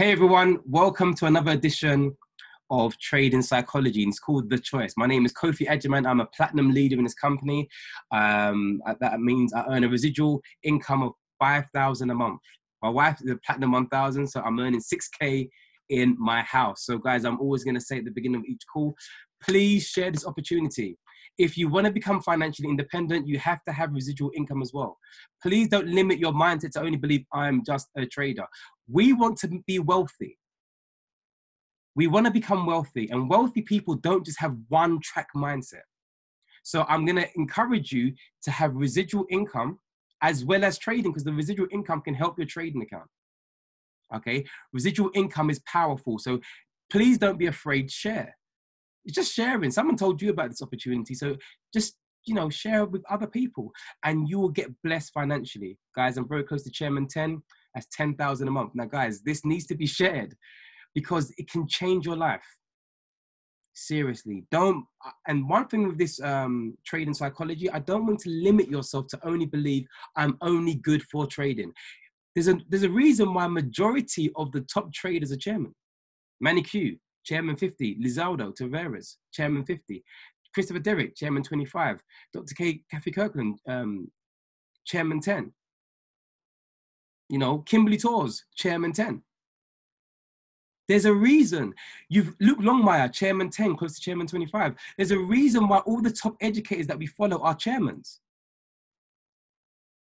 Hey everyone, welcome to another edition of Trading Psychology. It's called The Choice. My name is Kofi Edgerman. I'm a platinum leader in this company. That means I earn a residual income of 5,000 a month. My wife is a platinum 1,000, so I'm earning 6K in my house. So guys, I'm always going to say at the beginning of each call, please share this opportunity. If you want to become financially independent, you have to have residual income as well. Please don't limit your mindset to only believe I'm just a trader. We want to be wealthy. We want to become wealthy, and wealthy people don't just have one track mindset. So I'm going to encourage you to have residual income as well as trading, because the residual income can help your trading account. Okay. Residual income is powerful. So please don't be afraid. Share. It's just sharing. Someone told you about this opportunity. So just, share with other people and you will get blessed financially. Guys, I'm very close to Chairman 10. That's 10,000 a month. Now, guys, this needs to be shared because it can change your life. Seriously. And one thing with this trading psychology, I don't want to limit yourself to only believe I'm only good for trading. There's a reason why majority of the top traders are chairman. Manny Q, Chairman 50, Lizaldo Tavares, Chairman 50, Christopher Derrick, Chairman 25, Dr. Kathy Kirkland, Chairman 10, Kimberly Tors, Chairman 10. There's a reason. Luke Longmire, Chairman 10, close to Chairman 25. There's a reason why all the top educators that we follow are chairmans.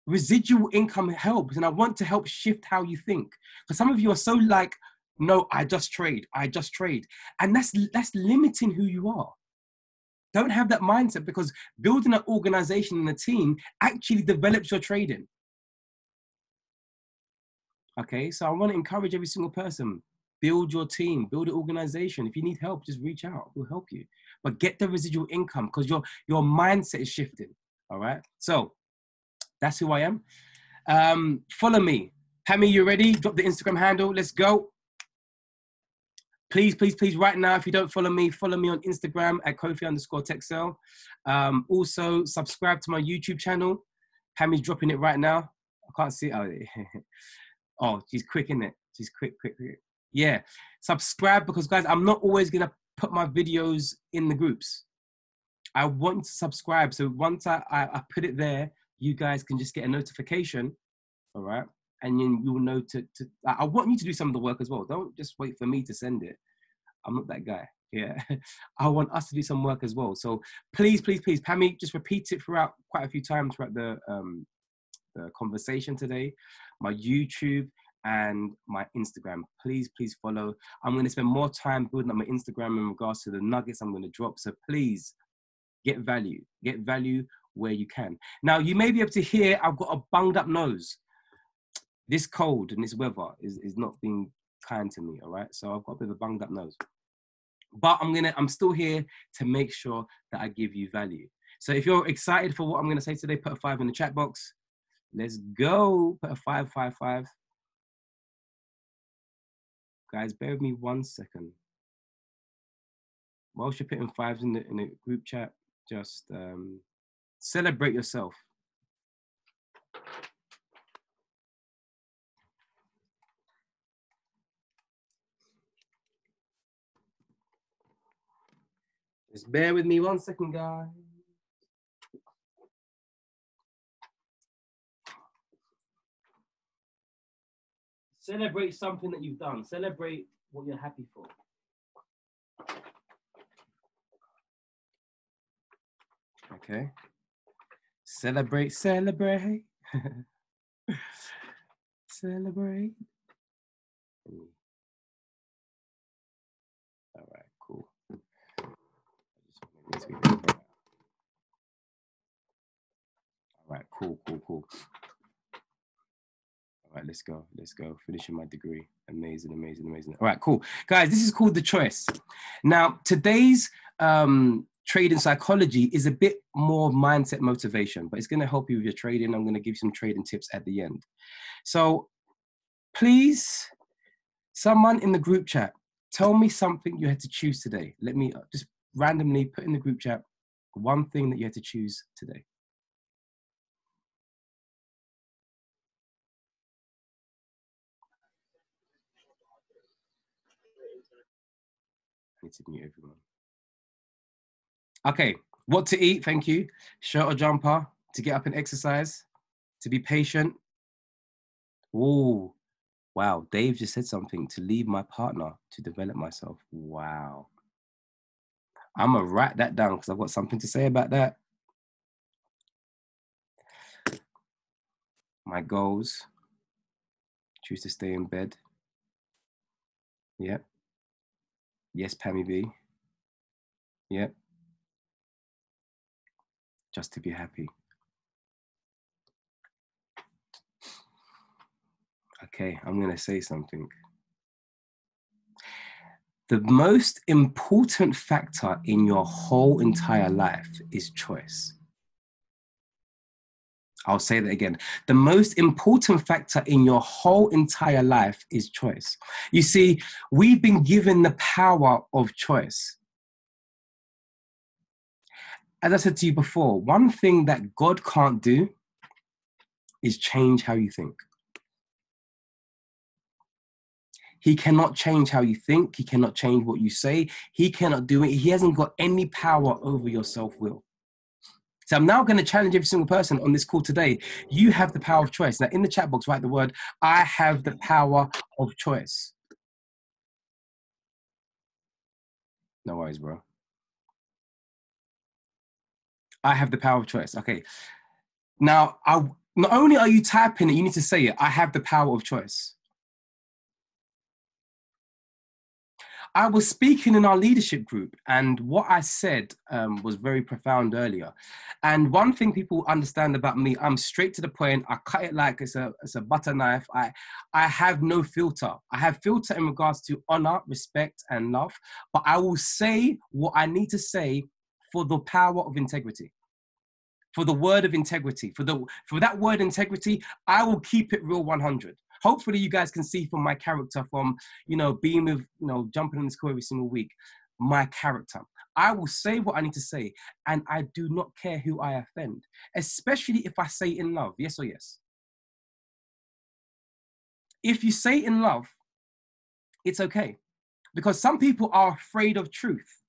Residual income helps, and I want to help shift how you think. For some of you are so like, no, I just trade. And that's limiting who you are. Don't have that mindset, because building an organization and a team actually develops your trading. Okay, so I want to encourage every single person, build your team, build an organization. If you need help, just reach out, we'll help you. But get the residual income, because your mindset is shifting, all right? So that's who I am. Follow me. Pammy, you ready? Drop the Instagram handle, let's go. Please, right now, if you don't follow me on Instagram at Kofi_Texel. Also, subscribe to my YouTube channel. Pammy's dropping it right now. I can't see it. Oh, she's quick, isn't it? She's quick. Yeah, subscribe, because, guys, I'm not always going to put my videos in the groups. I want you to subscribe. So once I put it there, you guys can just get a notification, all right? And you'll know I want you to do some of the work as well. Don't just wait for me to send it. I'm not that guy. Yeah. I want us to do some work as well. So please, Pammy, just repeat it throughout quite a few times throughout the conversation today. My YouTube and my Instagram. Please follow. I'm going to spend more time building up my Instagram in regards to the nuggets I'm going to drop. So please get value where you can. Now, you may be able to hear I've got a bunged up nose. This cold and this weather is not being kind to me, all right? So I've got a bit of a bunged up nose. But I'm still here to make sure that I give you value. So if you're excited for what I'm going to say today, put a 5 in the chat box. Let's go. Put a 5. Guys, bear with me 1 second. Whilst you're putting 5s in the group chat, just celebrate yourself. Just bear with me 1 second, guys. Celebrate something that you've done. Celebrate what you're happy for. Okay. Celebrate. Celebrate. All right, cool. All right, cool. All right, let's go. Finishing my degree. Amazing. All right, cool. Guys, this is called The Choice. Now, today's trading psychology is a bit more mindset motivation, but it's going to help you with your trading. I'm going to give you some trading tips at the end. So please, someone in the group chat, tell me something you had to choose today. Let me just randomly put in the group chat one thing that you had to choose today. I need to mute everyone. Okay, what to eat, thank you. Shirt or jumper, to get up and exercise, to be patient. Oh, wow, Dave just said something, to leave my partner, to develop myself. Wow. I'm gonna write that down because I've got something to say about that. My goals, choose to stay in bed. Yep. Yes, Pammy B. Yep. Just to be happy. Okay, I'm gonna say something. The most important factor in your whole entire life is choice. I'll say that again. The most important factor in your whole entire life is choice. You see, we've been given the power of choice. As I said to you before, one thing that God can't do is change how you think. He cannot change how you think. He cannot change what you say. He cannot do it. He hasn't got any power over your self-will. So I'm now going to challenge every single person on this call today. You have the power of choice. Now in the chat box, write the word, I have the power of choice. No worries, bro. I have the power of choice. Okay. Now, not only are you typing it, you need to say it. I have the power of choice. I was speaking in our leadership group, and what I said was very profound earlier. And one thing people understand about me, I'm straight to the point. I cut it like it's a butter knife. I have no filter. I have filter in regards to honor, respect, and love, but I will say what I need to say for the power of integrity. For the word of integrity, for that word integrity, I will keep it real 100. Hopefully you guys can see from my character, from, being with, jumping on this call every single week, my character. I will say what I need to say, and I do not care who I offend, especially if I say in love, yes or yes. If you say in love, it's okay, because some people are afraid of truth.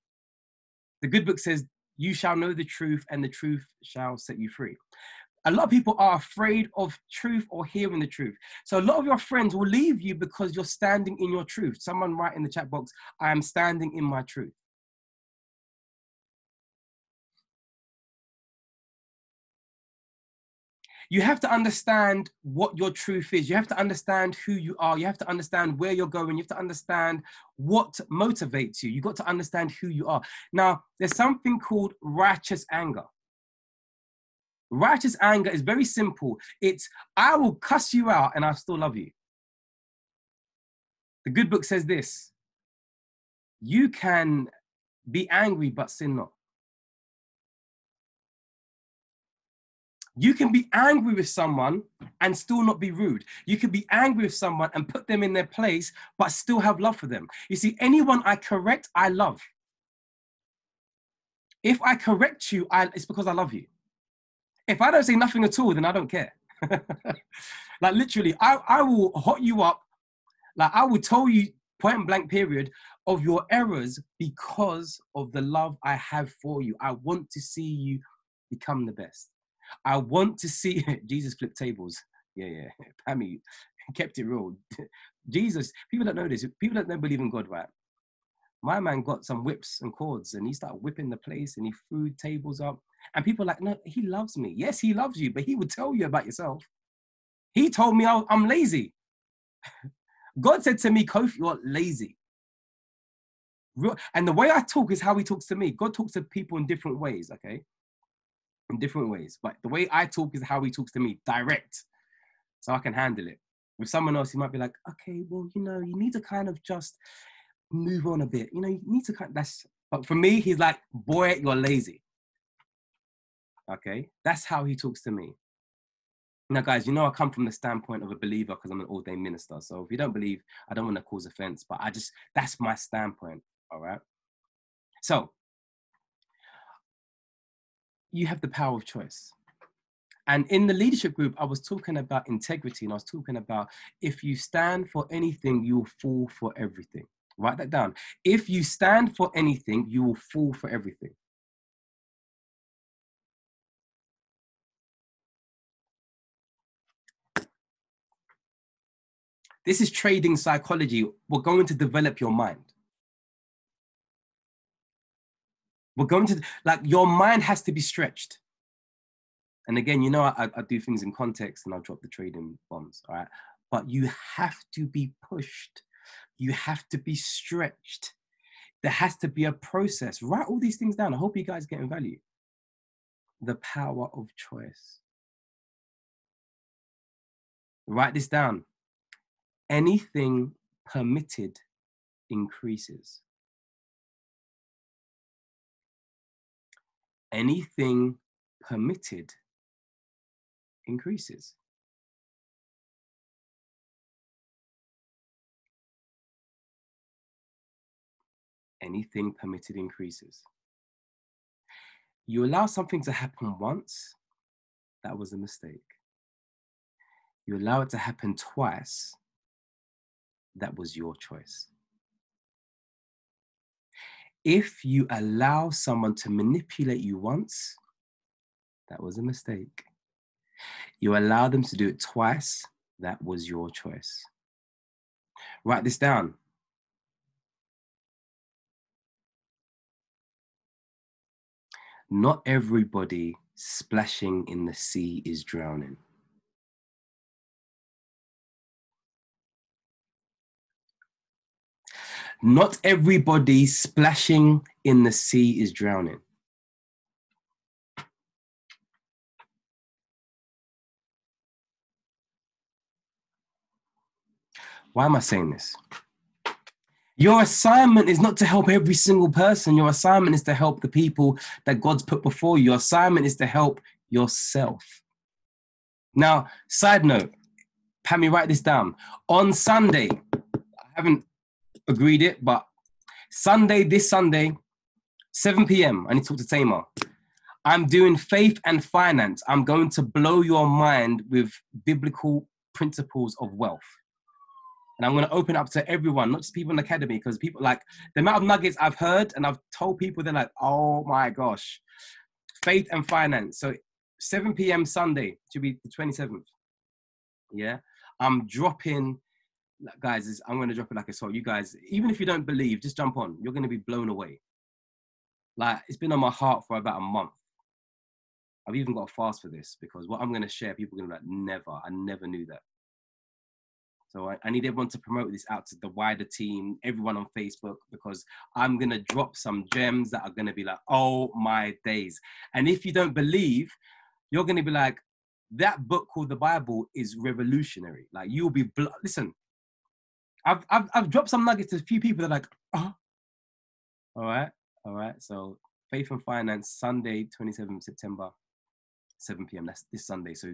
The good book says, you shall know the truth and the truth shall set you free. A lot of people are afraid of truth or hearing the truth. So a lot of your friends will leave you because you're standing in your truth. Someone write in the chat box, I am standing in my truth. You have to understand what your truth is. You have to understand who you are. You have to understand where you're going. You have to understand what motivates you. You've got to understand who you are. Now, there's something called righteous anger. Righteous anger is very simple. It's, I will cuss you out and I still love you. The good book says this, you can be angry but sin not. You can be angry with someone and still not be rude. You can be angry with someone and put them in their place, but still have love for them. You see, anyone I correct, I love. If I correct you, it's because I love you. If I don't say nothing at all, then I don't care. Like literally, I will hot you up. Like I will tell you point blank period of your errors because of the love I have for you. I want to see you become the best. I want to see Jesus flip tables. Yeah. Pammy kept it real. Jesus, people don't know this. People don't believe in God, right? My man got some whips and cords and he started whipping the place and he threw tables up. And people are like, no, he loves me. Yes, he loves you, but he would tell you about yourself. He told me I'm lazy. God said to me, Kofi, you're lazy. And the way I talk is how he talks to me. God talks to people in different ways, okay? In different ways. But the way I talk is how he talks to me, direct. So I can handle it. With someone else, he might be like, okay, well, you need to kind of just move on a bit. You need to but for me, he's like, boy, you're lazy. Okay? That's how he talks to me. Now, guys, I come from the standpoint of a believer because I'm an ordained minister. So if you don't believe, I don't want to cause offense, but that's my standpoint, all right? So you have the power of choice. And in the leadership group, I was talking about integrity and I was talking about if you stand for anything, you'll fall for everything. Write that down. If you stand for anything, you will fall for everything. This is trading psychology. We're going to develop your mind. We're going to, like, your mind has to be stretched. And again, you know, I do things in context and I'll drop the trading bombs, all right? But you have to be pushed. You have to be stretched. There has to be a process. Write all these things down. I hope you guys are getting value. The power of choice. Write this down. Anything permitted increases. Anything permitted increases. Anything permitted increases. You allow something to happen once, that was a mistake. You allow it to happen twice, that was your choice. If you allow someone to manipulate you once, that was a mistake. You allow them to do it twice, that was your choice. Write this down. Not everybody splashing in the sea is drowning. Not everybody splashing in the sea is drowning. Why am I saying this? Your assignment is not to help every single person. Your assignment is to help the people that God's put before you. Your assignment is to help yourself. Now, side note, Pammy, write this down. On Sunday, I haven't agreed it, but this Sunday, 7 p.m., I need to talk to Tamar. I'm doing faith and finance. I'm going to blow your mind with biblical principles of wealth. And I'm going to open up to everyone, not just people in the academy, because people, like, the amount of nuggets I've heard and I've told people, they're like, oh my gosh, faith and finance. So 7 p.m. Sunday, should be the 27th. Yeah. I'm dropping, guys, I'm going to drop it like a salt. You guys, even if you don't believe, just jump on. You're going to be blown away. Like, it's been on my heart for about a month. I've even got a fast for this because what I'm going to share, people are going to be like, never, I never knew that. So I need everyone to promote this out to the wider team, everyone on Facebook, because I'm going to drop some gems that are going to be like, oh my days. And if you don't believe, you're going to be like, that book called the Bible is revolutionary. Like, you'll be, listen, I've dropped some nuggets to a few people that are like, oh. All right. So Faith and Finance, Sunday, 27th September, 7 p.m. That's this Sunday. So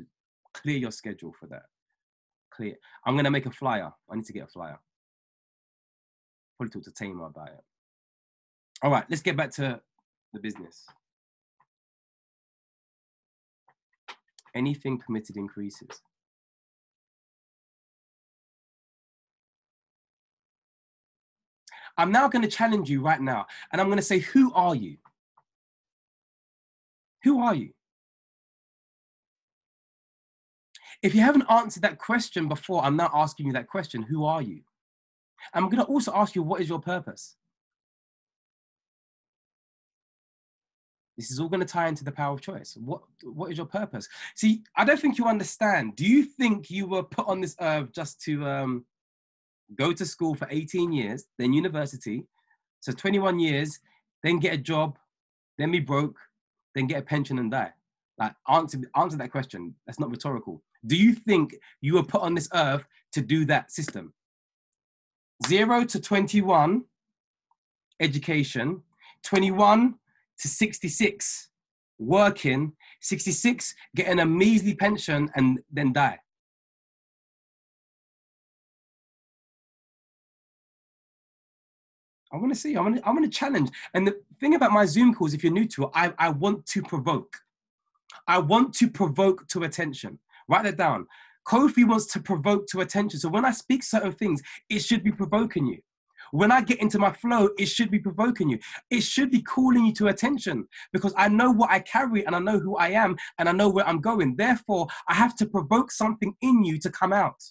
clear your schedule for that. Clear. I'm going to make a flyer. I need to get a flyer. Probably talk to Tamar about it. All right, let's get back to the business. Anything permitted increases. I'm now going to challenge you right now, and I'm going to say, who are you? Who are you? If you haven't answered that question before, I'm now asking you that question. Who are you? I'm going to also ask you, what is your purpose? This is all going to tie into the power of choice. What is your purpose? See, I don't think you understand. Do you think you were put on this earth just to go to school for 18 years, then university, so 21 years, then get a job, then be broke, then get a pension and die? Like, answer that question. That's not rhetorical. Do you think you were put on this earth to do that system? 0 to 21, education, 21 to 66, working, 66, getting a measly pension and then die. I want to see, I want to challenge. And the thing about my Zoom calls, if you're new to it, I want to provoke. I want to provoke to attention. Write that down. Kofi wants to provoke to attention. So when I speak certain things, it should be provoking you. When I get into my flow, it should be provoking you. It should be calling you to attention because I know what I carry and I know who I am and I know where I'm going. Therefore, I have to provoke something in you to come out.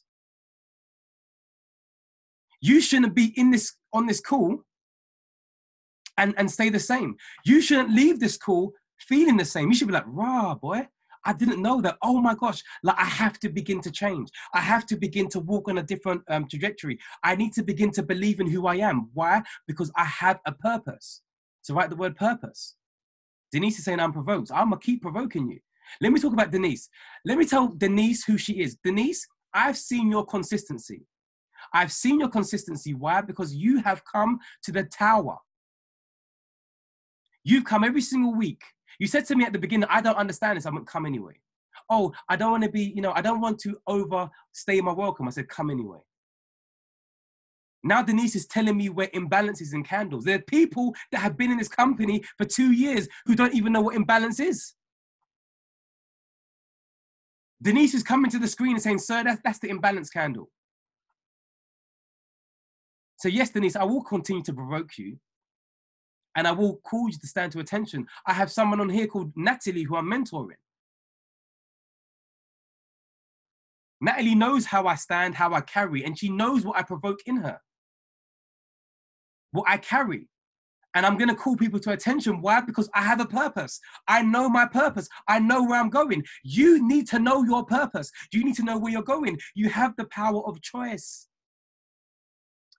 You shouldn't be on this call and stay the same. You shouldn't leave this call feeling the same. You should be like, rah, boy, I didn't know that. Oh my gosh, like I have to begin to change. I have to begin to walk on a different trajectory. I need to begin to believe in who I am. Why? Because I have a purpose. So write the word purpose. Denise is saying I'm provoked. I'm gonna keep provoking you. Let me talk about Denise. Let me tell Denise who she is. Denise, I've seen your consistency. I've seen your consistency. Why? Because you have come to the tower. You've come every single week. You said to me at the beginning, I don't understand this. I wouldn't come anyway. Oh, I don't want to be, I don't want to overstay my welcome. I said, come anyway. Now Denise is telling me we're imbalances in candles. There are people that have been in this company for 2 years who don't even know what imbalance is. Denise is coming to the screen and saying, sir, that's the imbalance candle. So yes, Denise, I will continue to provoke you and I will call you to stand to attention. I have someone on here called Natalie who I'm mentoring. Natalie knows how I stand, how I carry, and she knows what I provoke in her, what I carry. And I'm going to call people to attention. Why? Because I have a purpose. I know my purpose. I know where I'm going. You need to know your purpose. You need to know where you're going. You have the power of choice.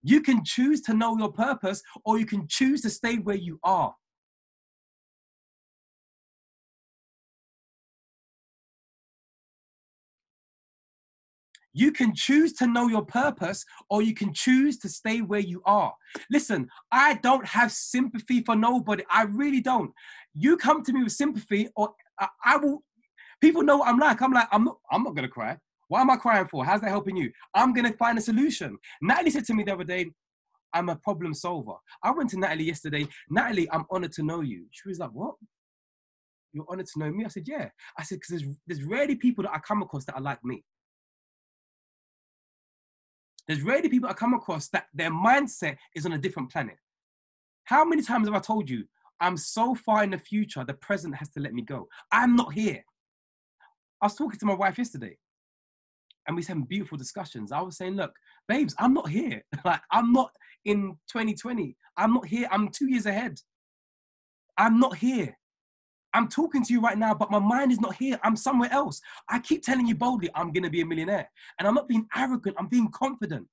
You can choose to know your purpose or you can choose to stay where you are. You can choose to know your purpose or you can choose to stay where you are. Listen, I don't have sympathy for nobody. I really don't. You come to me with sympathy or I will, people know what I'm like. I'm not going to cry. What am I crying for? How's that helping you? I'm going to find a solution. Natalie said to me the other day, I'm a problem solver. I went to Natalie yesterday. Natalie, I'm honored to know you. She was like, what? You're honored to know me? I said, yeah. I said, because there's rarely people that I come across that are like me. There's rarely people I come across that their mindset is on a different planet. How many times have I told you, I'm so far in the future, the present has to let me go. I'm not here. I was talking to my wife yesterday and we was having beautiful discussions. I was saying, look, babes, I'm not here. Like, I'm not in 2020. I'm not here. I'm 2 years ahead. I'm not here. I'm talking to you right now, but my mind is not here. I'm somewhere else. I keep telling you boldly, I'm going to be a millionaire. And I'm not being arrogant. I'm being confident.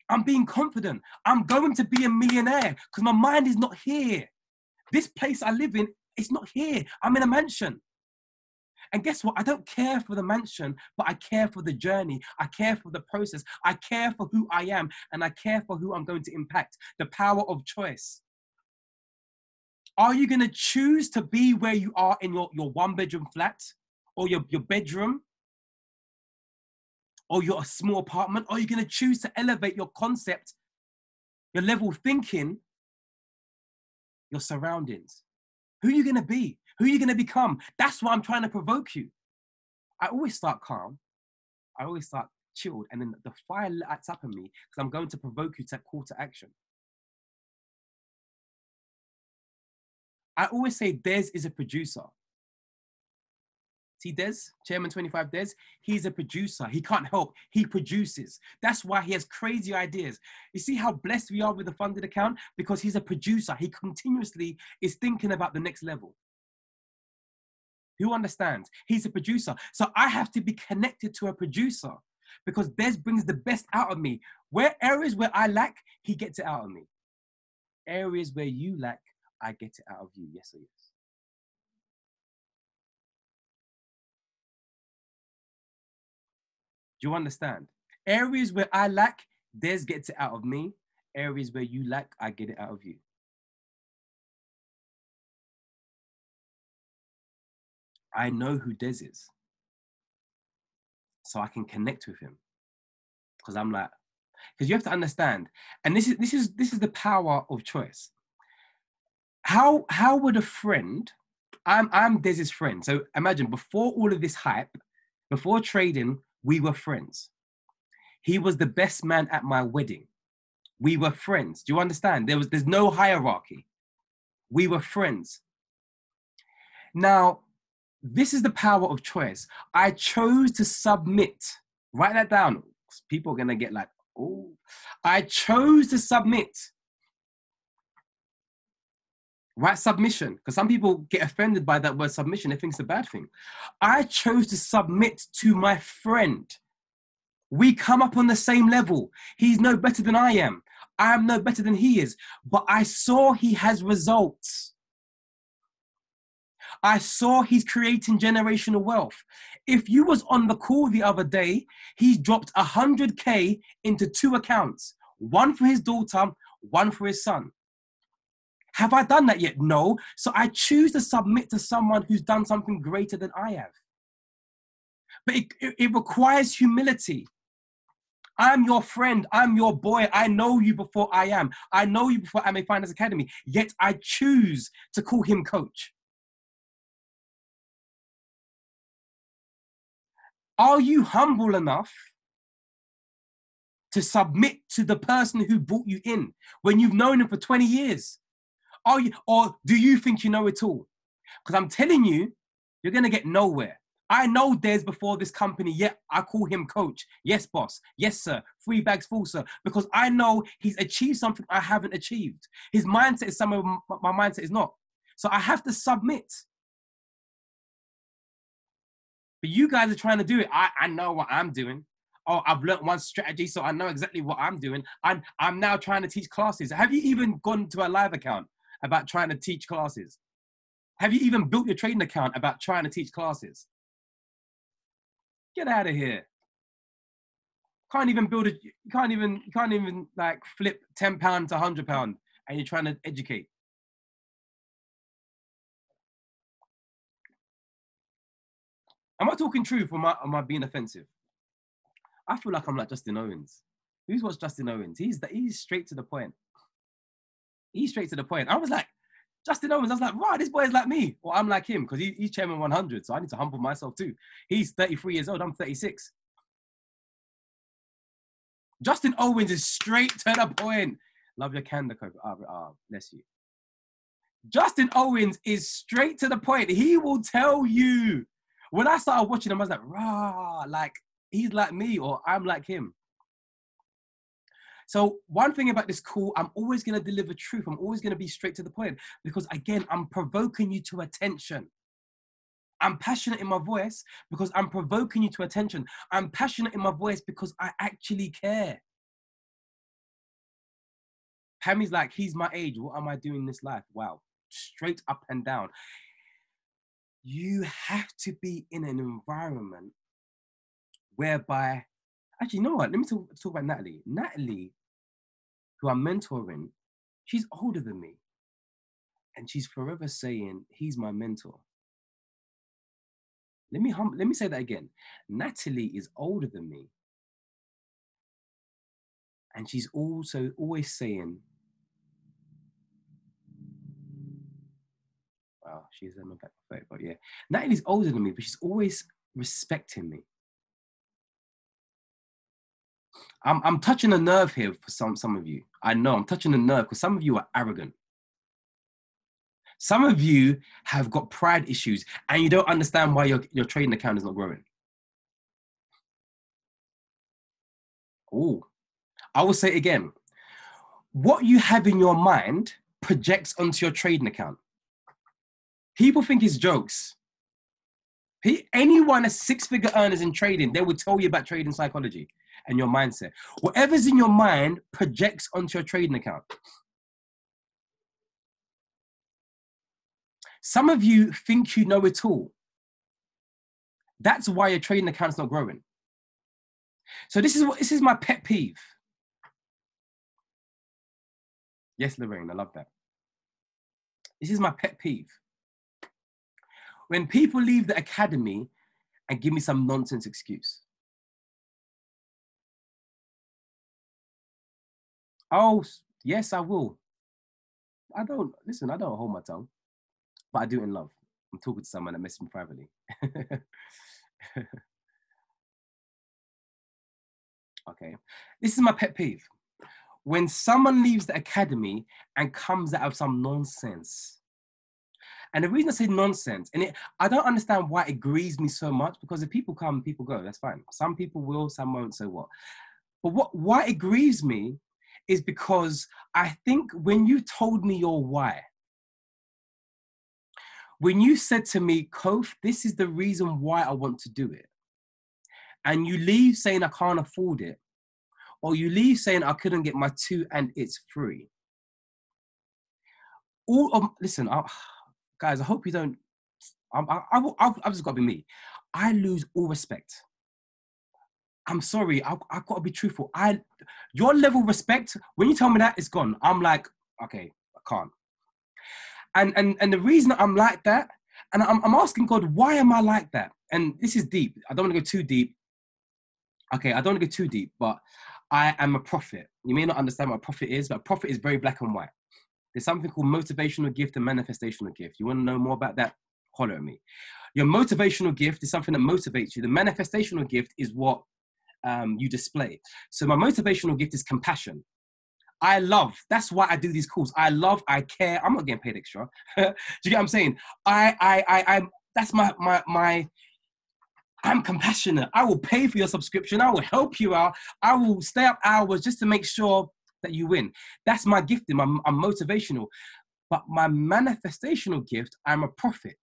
I'm being confident. I'm going to be a millionaire because my mind is not here. This place I live in, it's not here. I'm in a mansion. And guess what? I don't care for the mansion, but I care for the journey. I care for the process. I care for who I am and I care for who I'm going to impact. The power of choice. Are you going to choose to be where you are in your one-bedroom flat or your bedroom or your small apartment? Or are you going to choose to elevate your concept, your level of thinking, your surroundings? Who are you going to be? Who are you going to become? That's why I'm trying to provoke you. I always start calm. I always start chilled. And then the fire lights up in me because I'm going to provoke you to call to action. I always say Des is a producer. See Des, Chairman 25 Des, he's a producer. He can't help, he produces. That's why he has crazy ideas. You see how blessed we are with the funded account? Because he's a producer. He continuously is thinking about the next level. Who understands? He's a producer. So I have to be connected to a producer because Des brings the best out of me. Areas where I lack, he gets it out of me. Areas where you lack, I get it out of you. Yes or yes? Do you understand? Areas where I lack, Des gets it out of me. Areas where you lack, I get it out of you. I know who Des is. So I can connect with him. Because I'm like, because you have to understand, and this is the power of choice. How would a friend, I'm Des's friend. So imagine before all of this hype, before trading, we were friends. He was the best man at my wedding. We were friends. Do you understand? There's no hierarchy. We were friends. Now, this is the power of choice. I chose to submit. Write that down. People are going to get like, oh, I chose to submit. Right? Submission. Because some people get offended by that word submission. They think it's a bad thing. I chose to submit to my friend. We come up on the same level. He's no better than I am. I am no better than he is. But I saw he has results. I saw he's creating generational wealth. If you was on the call the other day, he's dropped 100K into 2 accounts. One for his daughter, one for his son. Have I done that yet? No. So I choose to submit to someone who's done something greater than I have. But it requires humility. I'm your friend. I'm your boy. I know you before I am. I know you before I'm a Finance Academy. Yet I choose to call him coach. Are you humble enough to submit to the person who brought you in when you've known him for 20 years? Are you, or do you think you know it all? Because I'm telling you, you're going to get nowhere. I know Des before this company, yet I call him coach. Yes, boss. Yes, sir. 3 bags full, sir. Because I know he's achieved something I haven't achieved. His mindset is somewhere my mindset is not. So I have to submit. But you guys are trying to do it. I know what I'm doing. Oh, I've learned one strategy, so I know exactly what I'm doing. I'm now trying to teach classes. Have you even gone to a live account about trying to teach classes? Have you even built your trading account about trying to teach classes? Get out of here. Can't even build you can't even like flip £10 to £100 and you're trying to educate. Am I talking truth or am I being offensive? I feel like I'm like Justin Owens. Who's watched Justin Owens? He's straight to the point. He's straight to the point. I was like, Justin Owens, I was like, wow, this boy is like me. Or I'm like him, because he's chairman 100, so I need to humble myself too. He's 33 years old, I'm 36. Justin Owens is straight to the point. Love your candor, Kobe. Bless you. Justin Owens is straight to the point. He will tell you. When I started watching him, I was like, rah, like, he's like me or I'm like him. So one thing about this call, I'm always going to deliver truth. I'm always going to be straight to the point because, again, I'm provoking you to attention. I'm passionate in my voice because I'm provoking you to attention. I'm passionate in my voice because I actually care. Pammy's like, he's my age. What am I doing in this life? Wow. Straight up and down. You have to be in an environment whereby, actually, you know what? Let me talk about Natalie. Natalie, who I'm mentoring, she's older than me. And she's forever saying, he's my mentor. Let me say that again. Natalie is older than me. And she's also always saying, wow, she's on my back, but yeah. Natalie's older than me, but she's always respecting me. I'm touching a nerve here for some of you. I know I'm touching a nerve because some of you are arrogant. Some of you have got pride issues and you don't understand why your trading account is not growing. Oh, I will say it again. What you have in your mind projects onto your trading account. People think it's jokes. Anyone that's 6-figure earners in trading, they will tell you about trading psychology and your mindset. Whatever's in your mind projects onto your trading account. Some of you think you know it all. That's why your trading account's not growing. So this is my pet peeve. Yes, Lorraine, I love that. This is my pet peeve. When people leave the academy and give me some nonsense excuse. Oh, yes, I will. I don't hold my tongue, but I do it in love. I'm talking to someone that messaged me privately. Okay. This is my pet peeve. When someone leaves the academy and comes out of some nonsense. And the reason I say nonsense, I don't understand why it grieves me so much, because if people come, people go, that's fine. Some people will, some won't, so what? But why it grieves me is because I think when you told me your why, when you said to me, Kof, this is the reason why I want to do it, and you leave saying I can't afford it, or you leave saying I couldn't get my 2 and it's free. Listen, guys, I hope you don't, I've just got to be me. I lose all respect. I'm sorry, I've got to be truthful. Your level of respect, when you tell me that, it's gone. I'm like, okay, I can't. And the reason I'm like that, and I'm asking God, why am I like that? And this is deep. I don't want to go too deep. Okay, I don't want to go too deep, but I am a prophet. You may not understand what a prophet is, but a prophet is very black and white. There's something called motivational gift and manifestational gift. You want to know more about that? Holler at me. Your motivational gift is something that motivates you. The manifestational gift is what you display. So my motivational gift is compassion. I love, that's why I do these calls. I love, I care. I'm not getting paid extra. Do you get what I'm saying? That's I'm compassionate. I will pay for your subscription. I will help you out. I will stay up hours just to make sure that you win. That's my gifting. I'm motivational. But my manifestational gift, I'm a prophet.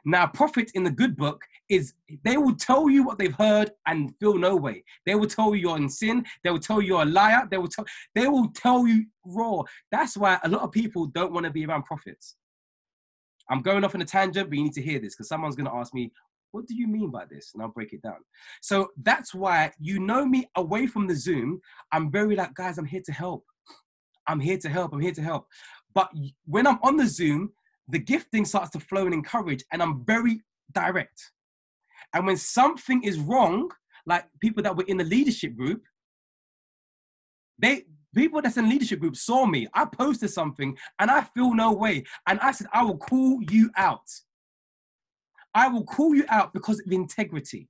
Now, prophet in the good book is, they will tell you what they've heard and feel no way. They will tell you you're in sin. They will tell you you're a liar. They will tell you raw. That's why a lot of people don't want to be around prophets. I'm going off on a tangent, but you need to hear this, because someone's going to ask me, what do you mean by this? And I'll break it down. So that's why, you know me away from the Zoom, I'm very like, guys, I'm here to help. I'm here to help. I'm here to help. But when I'm on the Zoom, the gifting starts to flow and encourage, and I'm very direct. And when something is wrong, like people that were in the leadership group, people that's in leadership group saw me. I posted something and I feel no way. And I said, I will call you out. I will call you out because of integrity.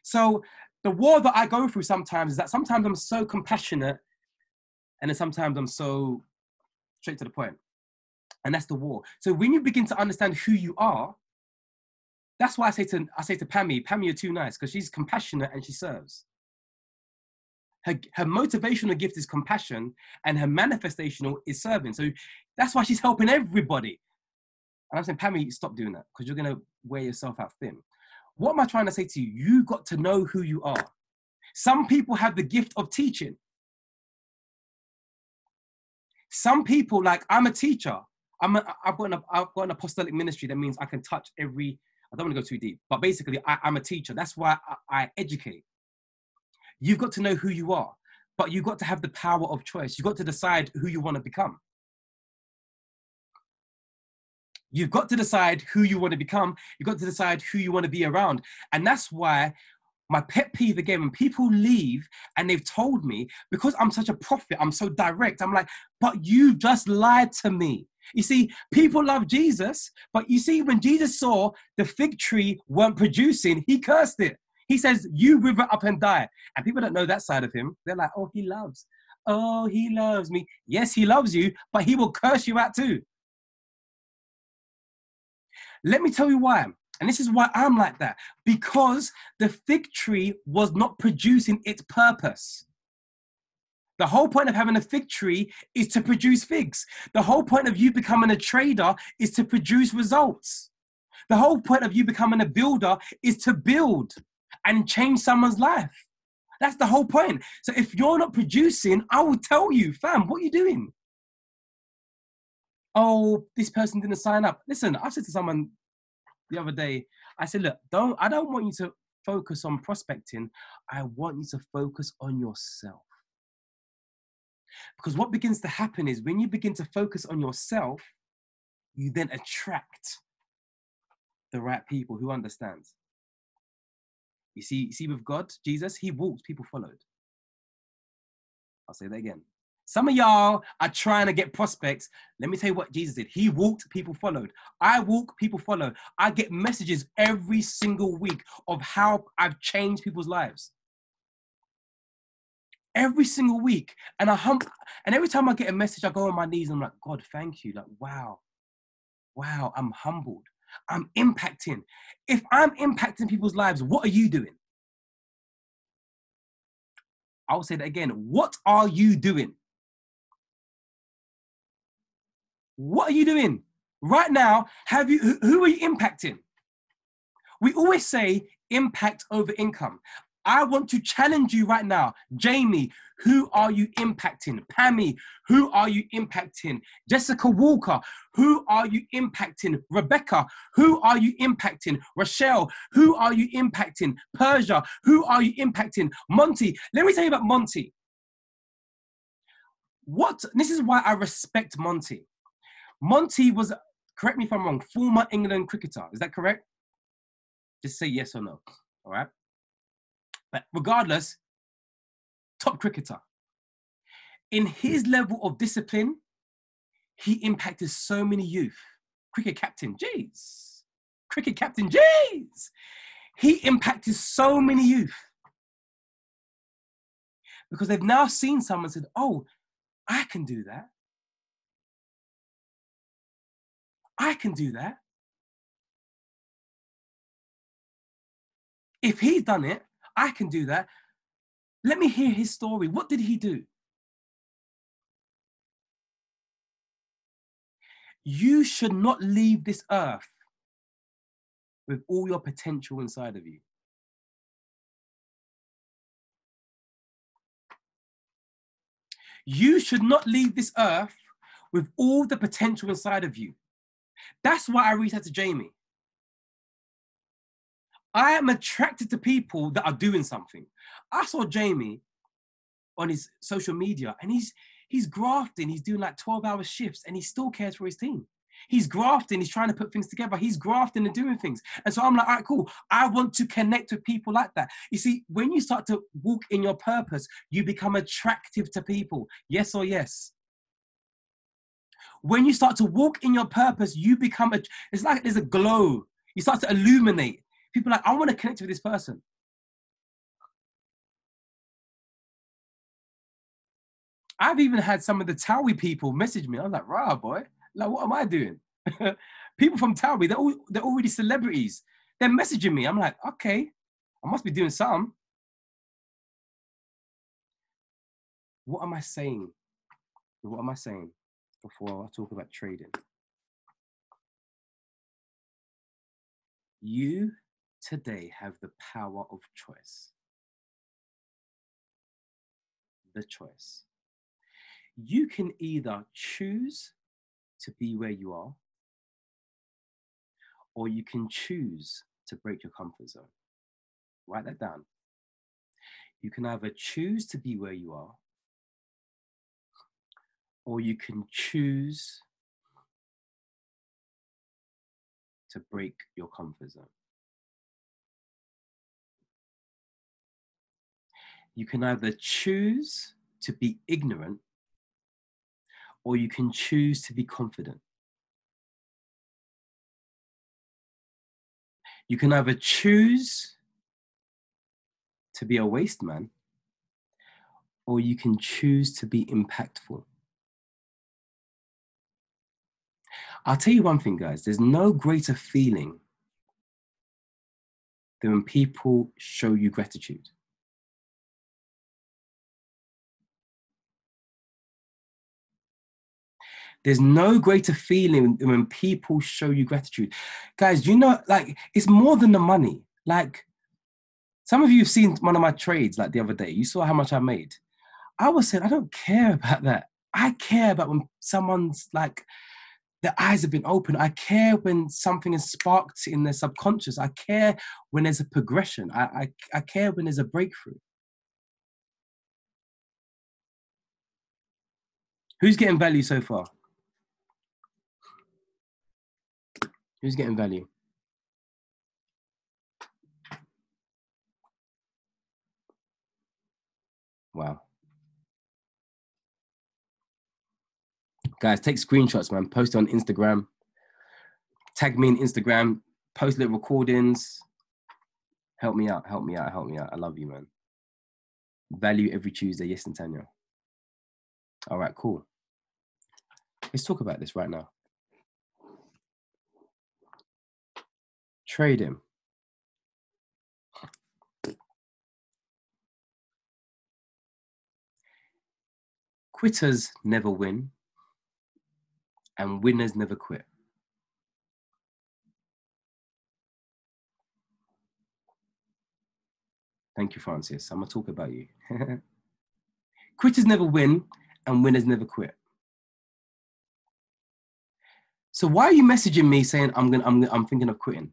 So the war that I go through sometimes is that sometimes I'm so compassionate, and then sometimes I'm so straight to the point. And that's the war. So when you begin to understand who you are, that's why I say to Pammy, you're too nice, because she's compassionate and she serves. Her motivational gift is compassion, and her manifestational is serving. So that's why she's helping everybody. And I'm saying, Pammy, stop doing that, because you're going to wear yourself out thin. What am I trying to say to you? You got to know who you are. Some people have the gift of teaching. Some people, like, I'm a teacher. I've got an apostolic ministry. That means I can touch every, I don't want to go too deep, but basically I'm a teacher. That's why I educate. You've got to know who you are, but you've got to have the power of choice. You've got to decide who you want to become. You've got to decide who you want to become. You've got to decide who you want to be around. And that's why my pet peeve again, when people leave and they've told me, because I'm such a prophet, I'm so direct, I'm like, but you just lied to me. You see, people love Jesus, but you see, when Jesus saw the fig tree weren't producing, he cursed it. He says, you wither up and die. And people don't know that side of him. They're like, oh, he loves. Oh, he loves me. Yes, he loves you, but he will curse you out too. Let me tell you why. And this is why I'm like that. Because the fig tree was not producing its purpose. The whole point of having a fig tree is to produce figs. The whole point of you becoming a trader is to produce results. The whole point of you becoming a builder is to build and change someone's life. That's the whole point. So if you're not producing, I will tell you, fam, what are you doing? Oh, this person didn't sign up. Listen, I said to someone the other day, I said, look, I don't want you to focus on prospecting. I want you to focus on yourself. Because what begins to happen is when you begin to focus on yourself, you then attract the right people who understand. You see with God, Jesus, he walked, people followed. I'll say that again. Some of y'all are trying to get prospects. Let me tell you what Jesus did. He walked, people followed. I walk, people follow. I get messages every single week of how I've changed people's lives. every single week. And and every time I get a message, I go on my knees. I'm like, God, thank you. Like, wow, I'm humbled. I'm impacting. If I'm impacting people's lives, what are you doing? I'll say that again. What are you doing? What are you doing? Right now, who are you impacting? We always say impact over income. I want to challenge you right now. Jamie, who are you impacting? Pammy, who are you impacting? Jessica Walker, who are you impacting? Rebecca, who are you impacting? Rochelle, who are you impacting? Persia, who are you impacting? Monty, let me tell you about Monty. This is why I respect Monty. Monty was, correct me if I'm wrong, former England cricketer. Is that correct? Just say yes or no. All right. But regardless, top cricketer. In his level of discipline, he impacted so many youth. Cricket captain, jeez. Cricket captain, jeez. He impacted so many youth. Because they've now seen someone and said, oh, I can do that. I can do that. If he's done it, I can do that. Let me hear his story. What did he do? You should not leave this earth with all your potential inside of you. You should not leave this earth with all the potential inside of you. That's why I reached out to Jamie. I am attracted to people that are doing something. I saw Jamie on his social media and he's grafting. He's doing like 12-hour shifts and he still cares for his team. He's grafting. He's trying to put things together. He's grafting and doing things. And so I'm like, all right, cool. I want to connect with people like that. You see, when you start to walk in your purpose, you become attractive to people. Yes or yes? When you start to walk in your purpose, you become it's like there's a glow. You start to illuminate. People are like, I want to connect with this person. I've even had some of the Towie people message me. I was like, rah, boy, like, what am I doing? People from Towie, they're already celebrities. They're messaging me. I'm like, okay, I must be doing something. What am I saying? What am I saying before I talk about trading? You today have the power of choice. The choice. You can either choose to be where you are, or you can choose to break your comfort zone. Write that down. You can either choose to be where you are, or you can choose to break your comfort zone. You can either choose to be ignorant, or you can choose to be confident. You can either choose to be a waste man, or you can choose to be impactful. I'll tell you one thing, guys, there's no greater feeling than when people show you gratitude. There's no greater feeling than when people show you gratitude. Guys, you know, like, it's more than the money. Like, some of you have seen one of my trades, like the other day. You saw how much I made. I was saying, I don't care about that. I care about when someone's like, their eyes have been opened. I care when something is sparked in their subconscious. I care when there's a progression. I care when there's a breakthrough. Who's getting value so far? Who's getting value? Wow. Guys, take screenshots, man. Post on Instagram. Tag me on Instagram. Post little recordings. Help me out. Help me out. Help me out. I love you, man. Value every Tuesday. Yes, Nathaniel. All right, cool. Let's talk about this right now. Trading. Quitters never win, and winners never quit. Thank you, Francis. I'm gonna talk about you. Quitters never win, and winners never quit. So why are you messaging me saying I'm thinking of quitting?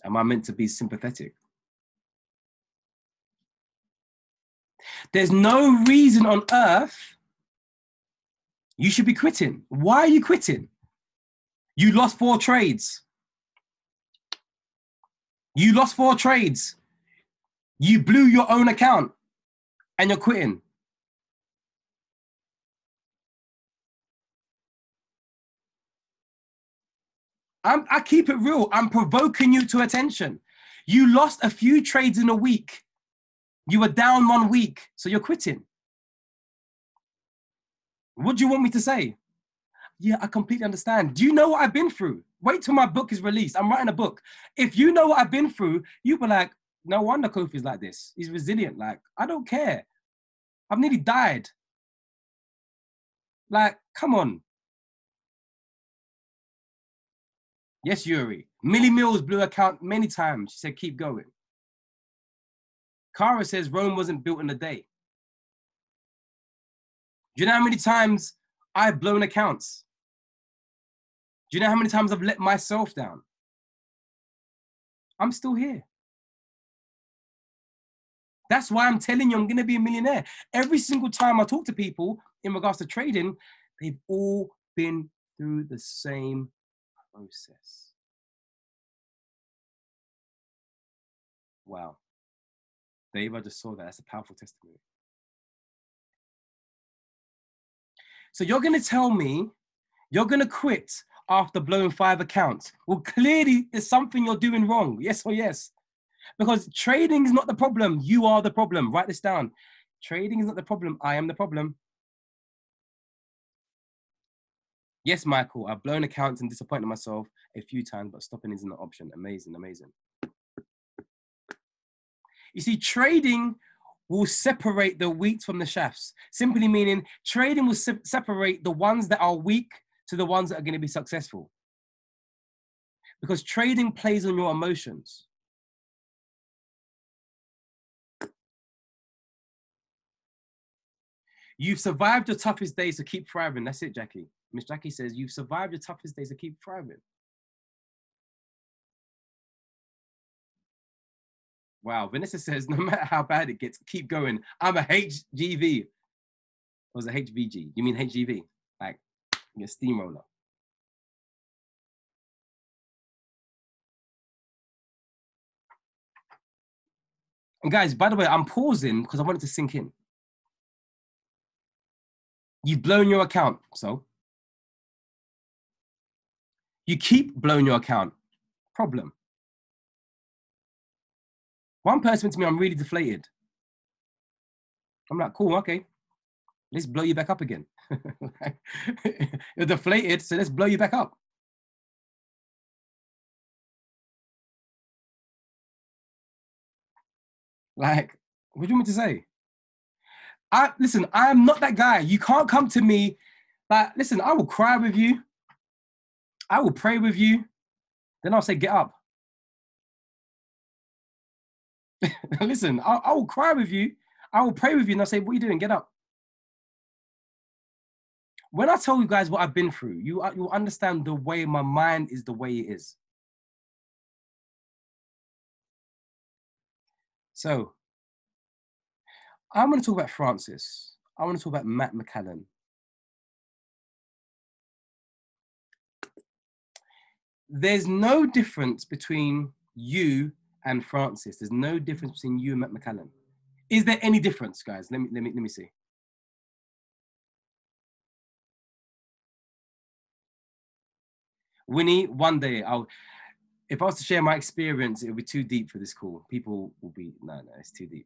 Am I meant to be sympathetic? There's no reason on earth you should be quitting. Why are you quitting? You lost 4 trades. You lost 4 trades. You blew your own account and you're quitting. I keep it real. I'm provoking you to attention. You lost a few trades in a week. You were down 1 week, so you're quitting. What do you want me to say? Yeah, I completely understand. Do you know what I've been through? Wait till my book is released. I'm writing a book. If you know what I've been through, you'll be like, no wonder Kofi's like this. He's resilient. Like, I don't care. I've nearly died. Like, come on. Yes, Yuri. Millie Mills blew her account many times. She said, keep going. Kara says Rome wasn't built in a day. Do you know how many times I've blown accounts? Do you know how many times I've let myself down? I'm still here. That's why I'm telling you I'm going to be a millionaire. Every single time I talk to people in regards to trading, they've all been through the same process. Wow. Dave, I just saw that. That's a powerful testimony. So you're going to tell me you're going to quit after blowing 5 accounts. Well, clearly there's something you're doing wrong. Yes or yes? Because trading is not the problem. You are the problem. Write this down. Trading is not the problem. I am the problem. Yes, Michael, I've blown accounts and disappointed myself a few times, but stopping isn't an option. Amazing, amazing. You see, trading will separate the wheat from the shafts, simply meaning trading will separate the ones that are weak to the ones that are going to be successful. Because trading plays on your emotions. You've survived your toughest days to keep thriving. That's it, Jackie. Miss Jackie says, you've survived your toughest days to keep thriving. Wow, Vanessa says, no matter how bad it gets, keep going. I'm a HGV. Or was it HVG? You mean HGV? Like, you're a steamroller. And guys, by the way, I'm pausing because I want it to sink in. You've blown your account, so? You keep blowing your account. Problem. One person went to me, I'm really deflated. I'm like, cool, okay. Let's blow you back up again. You're deflated, so let's blow you back up. Like, what do you want me to say? Listen, I am not that guy. You can't come to me. Like, listen, I will cry with you. I will pray with you. Then I'll say, get up. Listen, I will cry with you. I will pray with you and I'll say, what are you doing? Get up. When I tell you guys what I've been through, you'll understand the way my mind is the way it is. So, I'm going to talk about Francis. I want to talk about Matt McCallum. There's no difference between you and Francis. There's no difference between you and Matt McCallum. Is there any difference, guys? Let me see. Winnie, one day If I was to share my experience, it would be too deep for this call. People will be, no, it's too deep.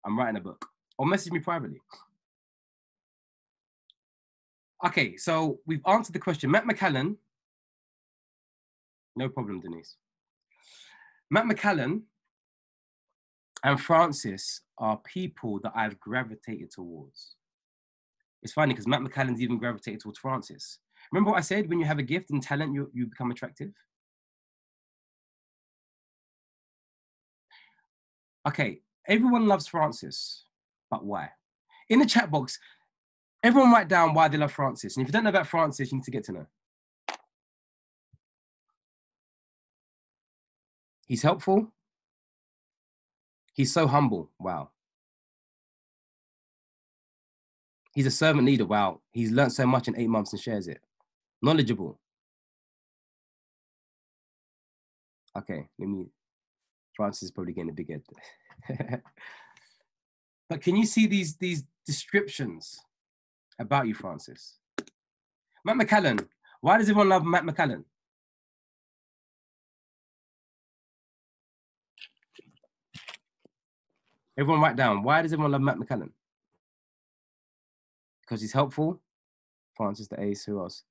I'm writing a book. Or message me privately. Okay, so we've answered the question. Matt McCallan, no problem, Denise. Matt McCallan and Francis are people that I've gravitated towards. It's funny because Matt McCallan's even gravitated towards Francis. Remember what I said? When you have a gift and talent, you become attractive. Okay, everyone loves Francis, but why? In the chat box, everyone write down why they love Francis. And if you don't know about Francis, you need to get to know. He's helpful. He's so humble. Wow. He's a servant leader. Wow. He's learned so much in 8 months and shares it. Knowledgeable. Okay, Francis is probably getting a big head. But can you see these descriptions about you, Francis? Matt McCallan. Why does everyone love Matt McCallan? Everyone write down, why does everyone love Matt McCallan? Because he's helpful. Francis the ace, who else?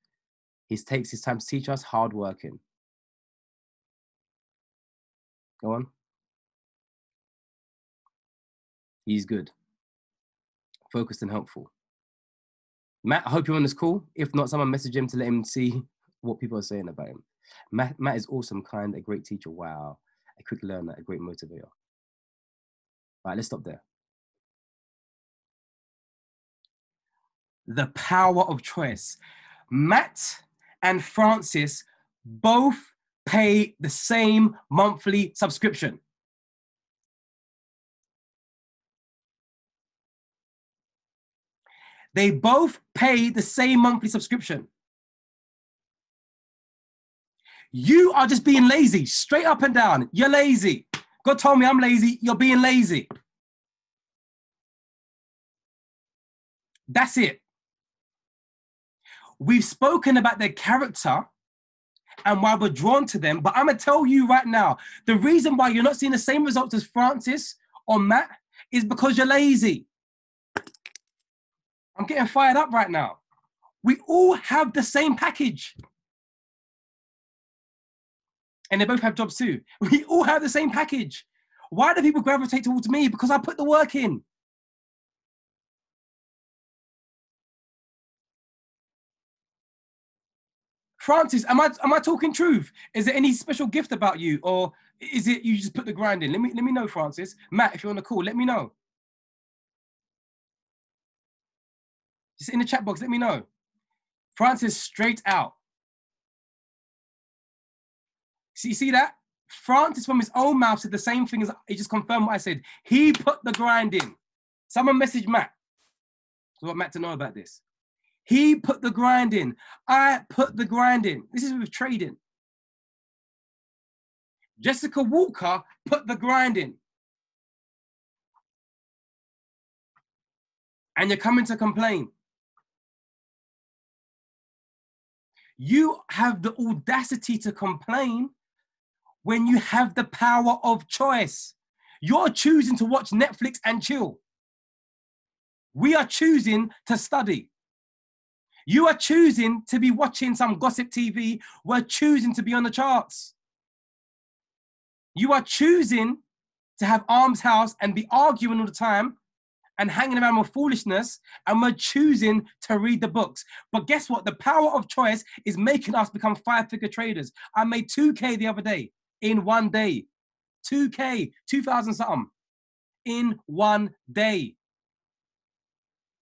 He takes his time to teach us, hardworking. Go on. He's good. Focused and helpful. Matt, I hope you're on this call. If not, someone message him to let him see what people are saying about him. Matt is awesome, kind, a great teacher. Wow. A quick learner, a great motivator. All right, let's stop there. The power of choice. Matt and Francis both pay the same monthly subscription. They both pay the same monthly subscription. You are just being lazy, straight up and down. You're lazy. God told me I'm lazy. You're being lazy. That's it. We've spoken about their character and why we're drawn to them, but I'm going to tell you right now, the reason why you're not seeing the same results as Francis or Matt is because you're lazy. I'm getting fired up right now. We all have the same package. And they both have jobs too. We all have the same package. Why do people gravitate towards me? Because I put the work in. Francis, am I talking truth? Is there any special gift about you, or is it you just put the grind in? Let me know, Francis. Matt, if you're on the call, let me know. Just in the chat box, let me know. Francis, straight out. See that? Francis, from his own mouth, said the same thing as he just confirmed what I said. He put the grind in. Someone messaged Matt. So I want Matt to know about this. He put the grind in. I put the grind in. This is with trading. Jessica Walker put the grind in. And you're coming to complain. You have the audacity to complain when you have the power of choice. You're choosing to watch Netflix and chill. We are choosing to study. You are choosing to be watching some gossip TV. We're choosing to be on the charts. You are choosing to have arms house and be arguing all the time and hanging around with foolishness, and we're choosing to read the books. But guess what? The power of choice is making us become 5-figure traders. I made 2K the other day in one day. 2K, 2,000 something in one day.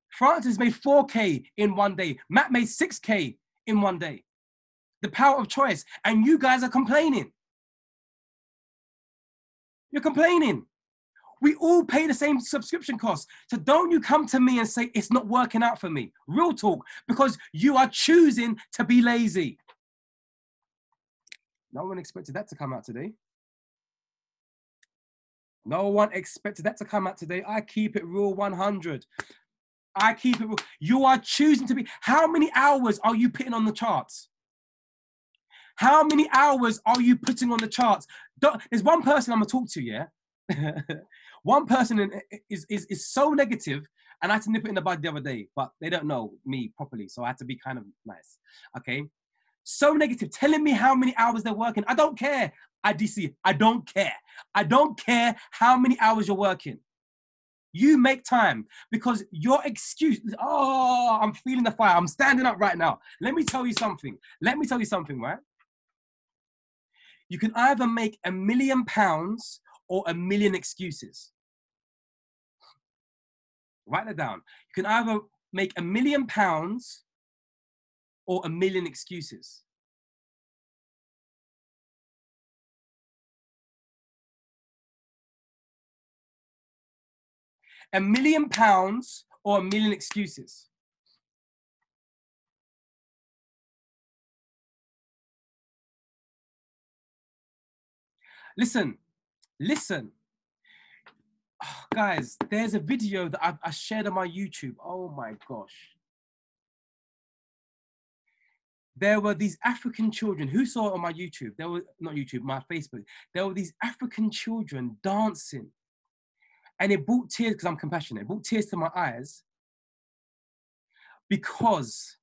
Francis made 4K in one day. Matt made 6K in one day. The power of choice. And you guys are complaining. You're complaining. We all pay the same subscription costs. So don't you come to me and say, it's not working out for me. Real talk, because you are choosing to be lazy. No one expected that to come out today. No one expected that to come out today. I keep it real 100. I keep it real. You are choosing to be. How many hours are you putting on the charts? How many hours are you putting on the charts? There's one person I'm gonna talk to, yeah? One person is so negative, and I had to nip it in the bud the other day, but they don't know me properly, so I had to be kind of nice, okay? So negative, telling me how many hours they're working. I don't care, IDC, I don't care. I don't care how many hours you're working. You make time, because your excuse, oh, I'm feeling the fire. I'm standing up right now. Let me tell you something. Right? You can either make £1 million or 1 million excuses. Write that down. You can either make £1 million or 1 million excuses. £1 million or 1 million excuses. Listen. Oh, guys, there's a video that I shared on my YouTube. Oh my gosh. There were these African children. Who saw it on my YouTube? There were, not YouTube, my Facebook. There were these African children dancing. And it brought tears, because I'm compassionate, it brought tears to my eyes, because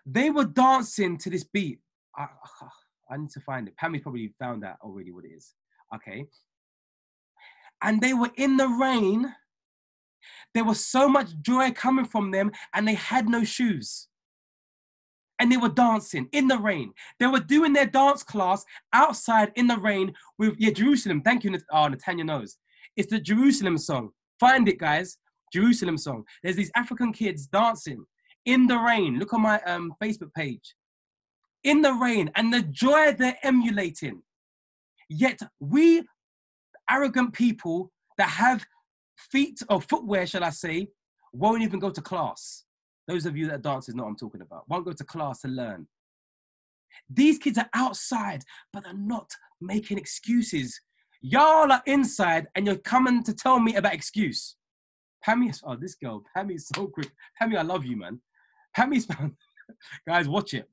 they were dancing to this beat. I need to find it. Pammy probably found out already what it is. Okay. And they were in the rain. There was so much joy coming from them, and they had no shoes. And they were dancing in the rain. They were doing their dance class outside in the rain with, yeah, Jerusalem. Thank you, Natanya knows. It's the Jerusalem song. Find it, guys. Jerusalem song. There's these African kids dancing in the rain. Look on my Facebook page. In the rain, and the joy they're emulating. Yet we arrogant people that have feet or footwear, shall I say, won't even go to class. Those of you that are dancers know what I'm talking about. Won't go to class to learn. These kids are outside, but they're not making excuses. Y'all are inside, and you're coming to tell me about excuse. Pammy, oh, this girl, Pammy is so quick. Pammy, I love you, man. Pammy's found. Guys, watch it.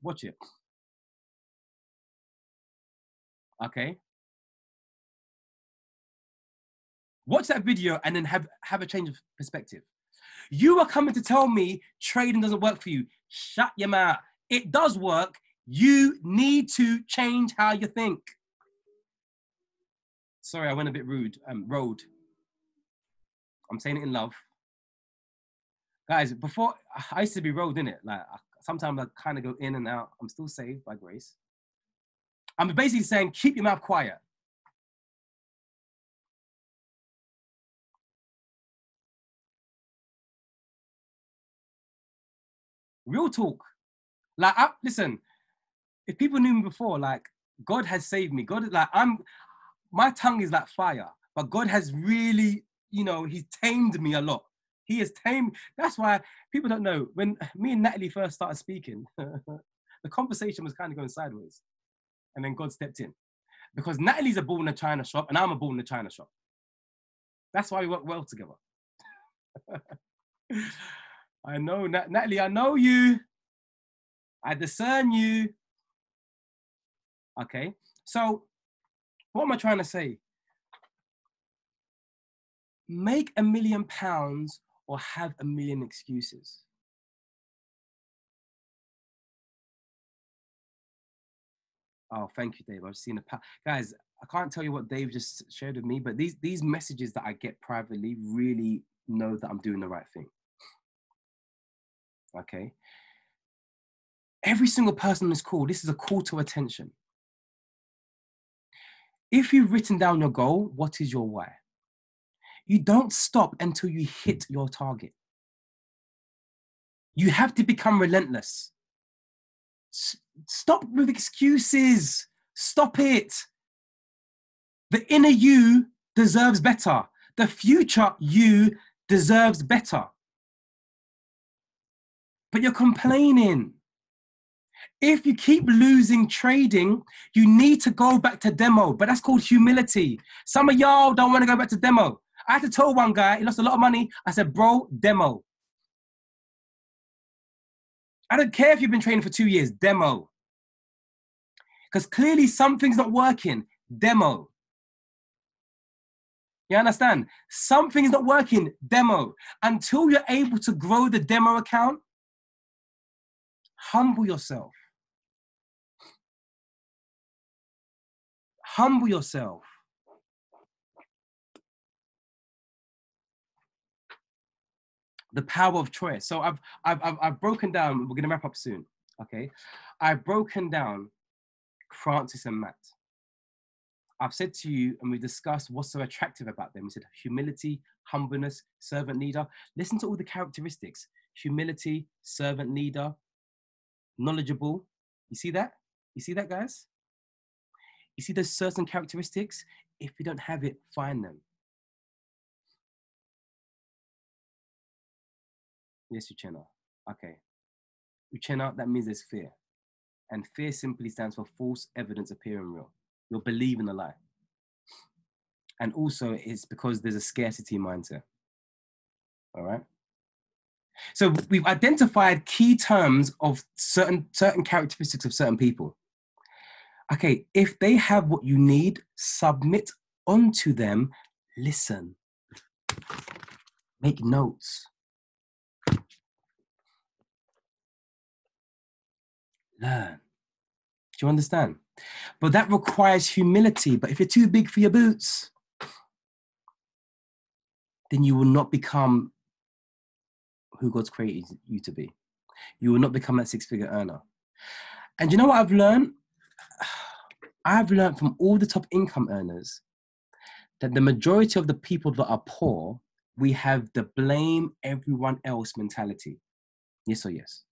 Okay. Watch that video and then have a change of perspective. You are coming to tell me trading doesn't work for you. Shut your mouth. It does work. You need to change how you think. Sorry, I went a bit rude. Road. I'm saying it in love. Guys, before, I used to be road, innit? Like, sometimes I kind of go in and out. I'm still saved by grace. I'm basically saying, keep your mouth quiet. Real talk. Like, listen, if people knew me before, like, God has saved me. God is like, my tongue is like fire, but God has really, he's tamed me a lot. He has tamed. That's why people don't know. When me and Natalie first started speaking, the conversation was kind of going sideways. And then God stepped in. Because Natalie's a bull in a china shop, and I'm a bull in a china shop. That's why we work well together. I know, Natalie, I know you. I discern you. Okay, so what am I trying to say? Make £1 million or have 1 million excuses. Oh, thank you, Dave. I've seen guys, I can't tell you what Dave just shared with me, but these messages that I get privately really know that I'm doing the right thing. Okay. Every single person on this call, this is a call to attention. If you've written down your goal, what is your why? You don't stop until you hit your target. You have to become relentless. Stop with excuses. Stop it. The inner you deserves better. The future you deserves better. But you're complaining. If you keep losing trading, you need to go back to demo, but that's called humility. Some of y'all don't want to go back to demo. I had to tell one guy, he lost a lot of money. I said, bro, demo. I don't care if you've been training for 2 years, demo. Because clearly something's not working. Demo. You understand? Something's not working. Demo. Until you're able to grow the demo account, humble yourself. Humble yourself. The power of choice. So I've broken down, we're gonna wrap up soon, okay? I've broken down Francis and Matt. I've said to you, and we discussed what's so attractive about them. We said humility, humbleness, servant leader. Listen to all the characteristics. Humility, servant leader, knowledgeable. You see that? You see that, guys? You see those certain characteristics? If you don't have it, find them. Yes, Uchenna. Okay. Uchenna, that means there's fear. And fear simply stands for false evidence appearing real. You're believing a lie. And also it's because there's a scarcity mindset. All right. So we've identified key terms of certain characteristics of certain people. Okay, if they have what you need, submit onto them, listen, make notes, learn. Do you understand? But that requires humility. But if you're too big for your boots, then you will not become who God's created you to be. You will not become that six-figure earner. And you know what I've learned? I've learned from all the top income earners that the majority of the people that are poor, we have the blame everyone else mentality. Yes or yes?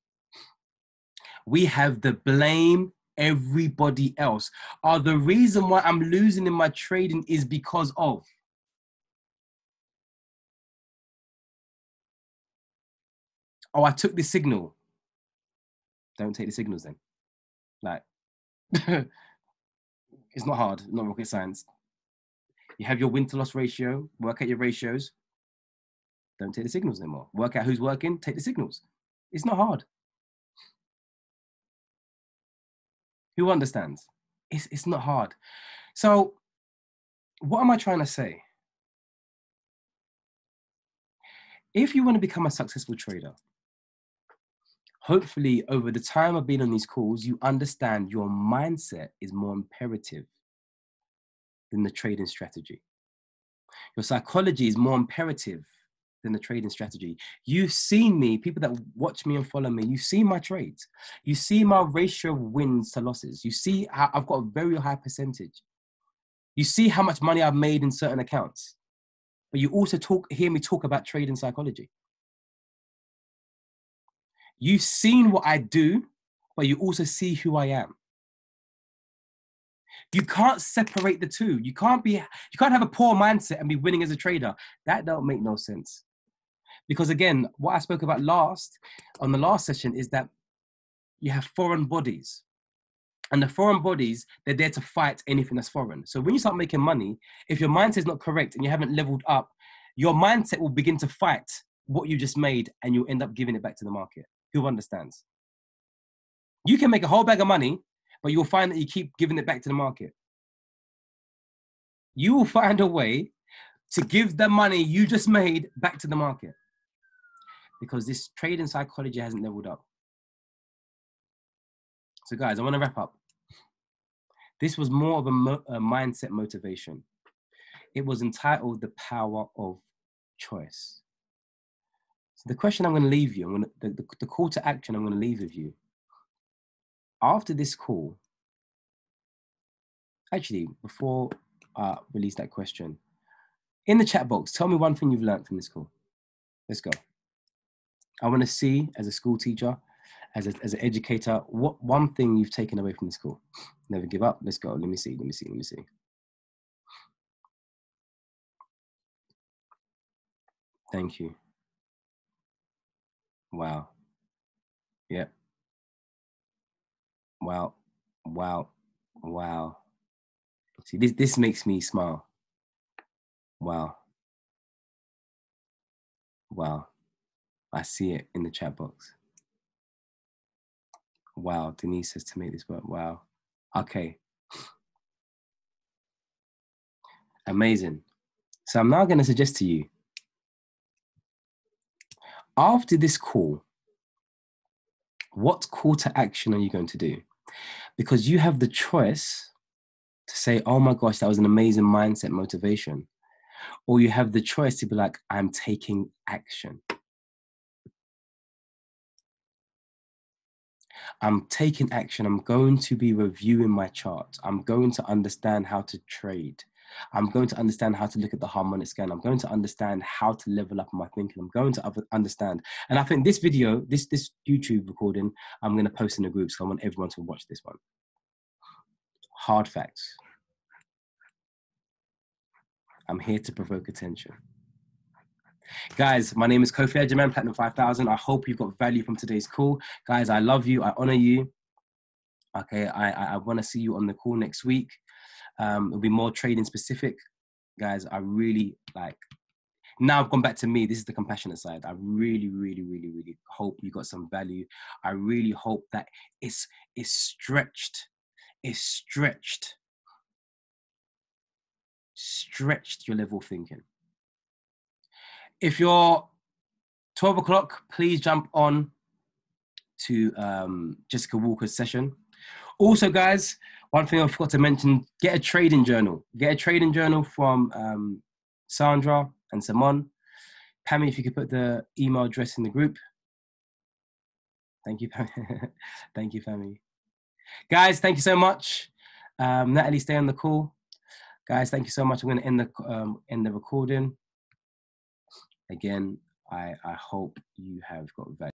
We have the blame everybody else. The reason why I'm losing in my trading is because of. Oh, I took the signal. Don't take the signals then. Like, it's not hard, not rocket science. You have your win to loss ratio, work out your ratios. Don't take the signals anymore. Work out who's working, take the signals. It's not hard. Who understands? It's not hard. So what am I trying to say? If you want to become a successful trader, hopefully over the time of being on these calls, you understand your mindset is more imperative than the trading strategy. Your psychology is more imperative than the trading strategy. You've seen me, people that watch me and follow me, you've seen my trades. You see my ratio of wins to losses. You see how I've got a very high percentage. You see how much money I've made in certain accounts. But you also hear me talk about trading psychology. You've seen what I do, but you also see who I am. You can't separate the two. You can't have a poor mindset and be winning as a trader. That don't make no sense. Because again, what I spoke about on the last session is that you have foreign bodies. And the foreign bodies, they're there to fight anything that's foreign. So when you start making money, if your mindset is not correct and you haven't leveled up, your mindset will begin to fight what you just made and you'll end up giving it back to the market. Who understands? You can make a whole bag of money, but you'll find that you keep giving it back to the market. You will find a way to give the money you just made back to the market because this trading psychology hasn't leveled up. So guys, I want to wrap up. This was more of a mindset motivation. It was entitled The Power of Choice. So the question I'm going to leave you, the call to action I'm going to leave with you, after this call, actually, before I release that question, in the chat box, tell me one thing you've learned from this call. Let's go. I want to see, as a school teacher, as an educator, what one thing you've taken away from this call. Never give up. Let's go. Let me see. Thank you. Wow. Yep. Wow. See, this makes me smile. Wow. I see it in the chat box. Wow. Denise says to make this work. Wow. Okay, amazing. So I'm now going to suggest to you, after this call, what call to action are you going to do? Because you have the choice to say, oh my gosh, that was an amazing mindset motivation. Or you have the choice to be like, I'm taking action. I'm taking action. I'm going to be reviewing my chart. I'm going to understand how to trade. I'm going to understand how to look at the harmonic scale. I'm going to understand how to level up my thinking. I'm going to understand. And I think this video, this YouTube recording, I'm going to post in the group. So I want everyone to watch this one. Hard facts. I'm here to provoke attention. Guys, my name is Kofi Edgerman, Platinum 5000. I hope you got value from today's call. Guys, I love you. I honor you. Okay, I want to see you on the call next week. It'll be more trading specific. Guys, I really like, now I've gone back to me. This is the compassionate side. I really, really, really, really hope you got some value. I really hope that it's stretched. It's stretched your level of thinking. If you're 12 o'clock, please jump on to Jessica Walker's session. Also, guys, one thing I forgot to mention, get a trading journal. Get a trading journal from Sandra and Simon. Pammy, if you could put the email address in the group. Thank you, Pammy. Thank you, Pammy. Guys, thank you so much. Natalie, stay on the call. Guys, thank you so much. I'm going to end the recording. Again, I hope you have got value.